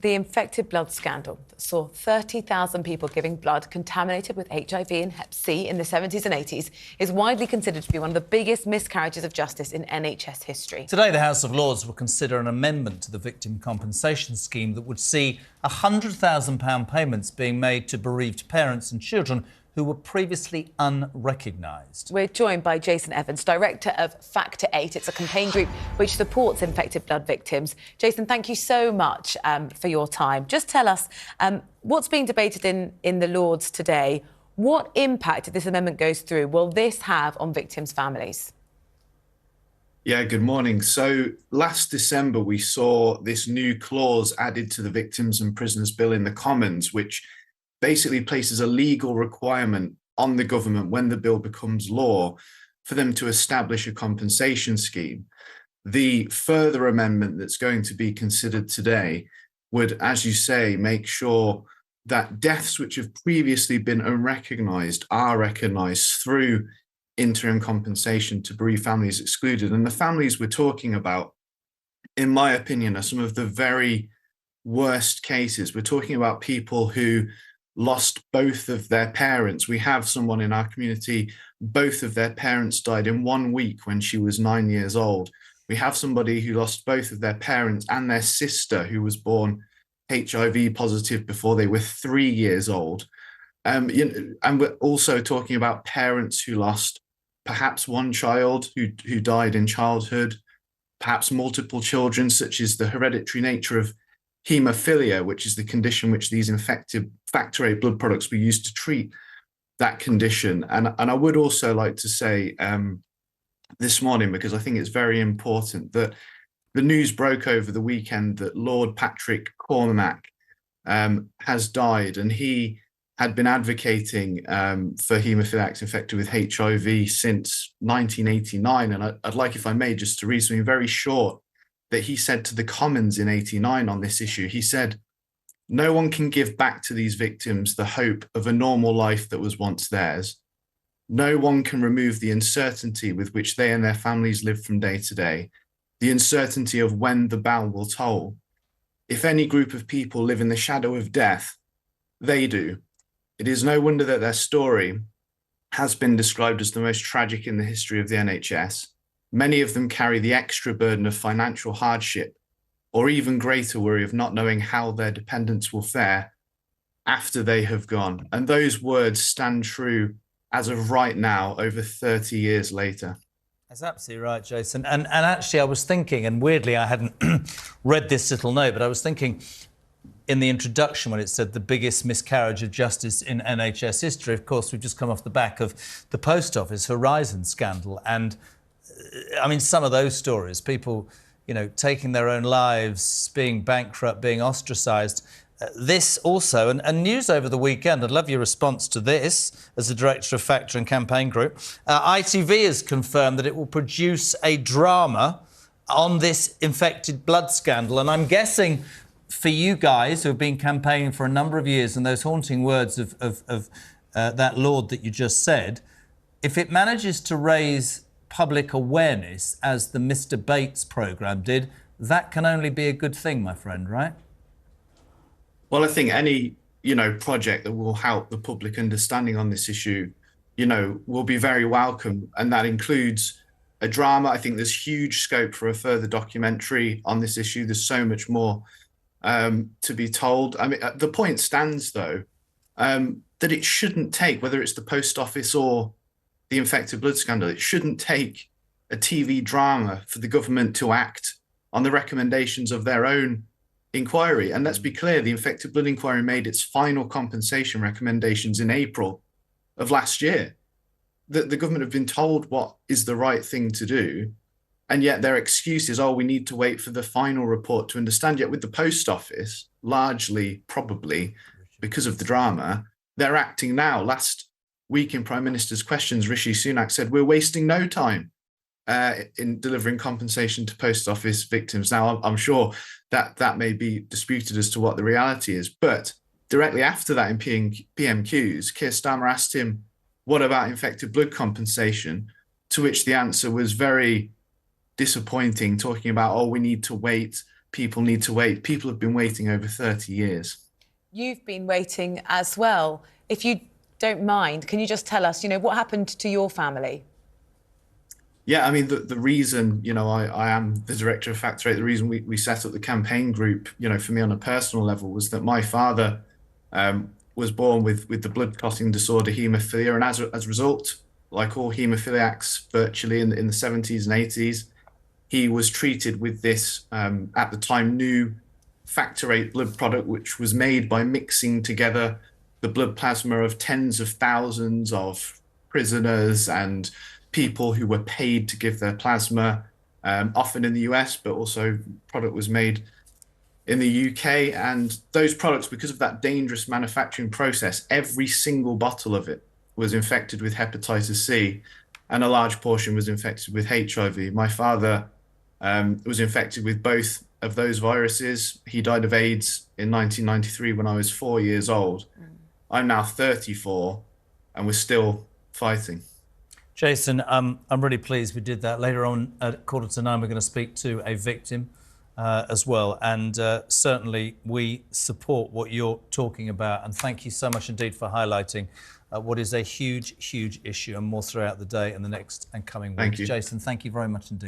The infected blood scandal that saw 30,000 people giving blood contaminated with HIV and Hep C in the 70s and 80s is widely considered to be one of the biggest miscarriages of justice in NHS history. Today, the House of Lords will consider an amendment to the victim compensation scheme that would see £100,000 payments being made to bereaved parents and children who were previously unrecognised. We're joined by Jason Evans, director of Factor 8. It's a campaign group which supports infected blood victims. Jason, thank you so much for your time. Just tell us what's being debated in the Lords today. What impact, if this amendment goes through, will this have on victims' families? Yeah, good morning. So last December, we saw this new clause added to the Victims and Prisoners Bill in the Commons, which basically places a legal requirement on the government when the bill becomes law for them to establish a compensation scheme. The further amendment that's going to be considered today would, as you say, make sure that deaths which have previously been unrecognised are recognised through interim compensation to bereaved families excluded. And the families we're talking about, in my opinion, are some of the very worst cases. We're talking about people who lost both of their parents. We have someone in our community, both of their parents died in 1 week when she was 9 years old. We have somebody who lost both of their parents and their sister, who was born HIV positive before they were 3 years old. And we're also talking about parents who lost perhaps one child who died in childhood, perhaps multiple children, such as the hereditary nature of haemophilia, which is the condition which these infected factor VIII blood products were used to treat that condition. And I would also like to say this morning, because I think it's very important, that the news broke over the weekend that Lord Patrick Cormack has died, and he had been advocating for haemophiliacs infected with HIV since 1989. And I'd like, if I may, just to read something very short that he said to the Commons in '89 on this issue. He said, "No one can give back to these victims the hope of a normal life that was once theirs. No one can remove the uncertainty with which they and their families live from day to day, the uncertainty of when the bell will toll. If any group of people live in the shadow of death, they do. It is no wonder that their story has been described as the most tragic in the history of the NHS. Many of them carry the extra burden of financial hardship, or even greater worry of not knowing how their dependents will fare after they have gone." And those words stand true as of right now, over 30 years later. That's absolutely right, Jason. And actually, I was thinking, and weirdly, I hadn't read this little note, but I was thinking in the introduction when it said the biggest miscarriage of justice in NHS history. Of course, we've just come off the back of the Post Office Horizon scandal. And I mean, some of those stories, people, you know, taking their own lives, being bankrupt, being ostracised. This also, and news over the weekend, I'd love your response to this as the director of Factor and Campaign Group. ITV has confirmed that it will produce a drama on this infected blood scandal. And I'm guessing for you guys who have been campaigning for a number of years, and those haunting words of that Lord that you just said, if it manages to raise public awareness, as the Mr. Bates programme did, that can only be a good thing, my friend, right? Well, I think any, project that will help the public understanding on this issue, will be very welcome. And that includes a drama. I think there's huge scope for a further documentary on this issue. There's so much more to be told. I mean, the point stands, though, that it shouldn't take, whether it's the Post Office or the infected blood scandal, it shouldn't take a TV drama for the government to act on the recommendations of their own inquiry. And let's be clear, the infected blood inquiry made its final compensation recommendations in April of last year. The government have been told what is the right thing to do, and yet their excuse is, we need to wait for the final report to understand. Yet with the Post Office, largely probably because of the drama, they're acting now. Last week in Prime Minister's Questions, Rishi Sunak said, "We're wasting no time in delivering compensation to Post Office victims." Now, I'm sure that may be disputed as to what the reality is, but directly after that in PMQs, Keir Starmer asked him, "What about infected blood compensation?" To which the answer was very disappointing, talking about, we need to wait people need to wait. People have been waiting over 30 years. You've been waiting as well. If you don't mind, can you just tell us, what happened to your family? Yeah, I mean, the reason, I am the director of Factor 8, the reason we set up the campaign group, for me on a personal level, was that my father was born with the blood clotting disorder haemophilia. And as a result, like all haemophiliacs virtually in the 70s and 80s, he was treated with this, at the time, new Factor 8 blood product, which was made by mixing together the blood plasma of tens of thousands of prisoners and people who were paid to give their plasma, often in the US, but also product was made in the UK. And those products, because of that dangerous manufacturing process, every single bottle of it was infected with hepatitis C, and a large portion was infected with HIV. My father was infected with both of those viruses. He died of AIDS in 1993 when I was 4 years old. I'm now 34, and we're still fighting. Jason, I'm really pleased we did that. Later on at 8:45, we're going to speak to a victim as well. And certainly we support what you're talking about. And thank you so much indeed for highlighting what is a huge, huge issue, and more throughout the day and the next and coming weeks. Thank you. Jason, thank you very much indeed.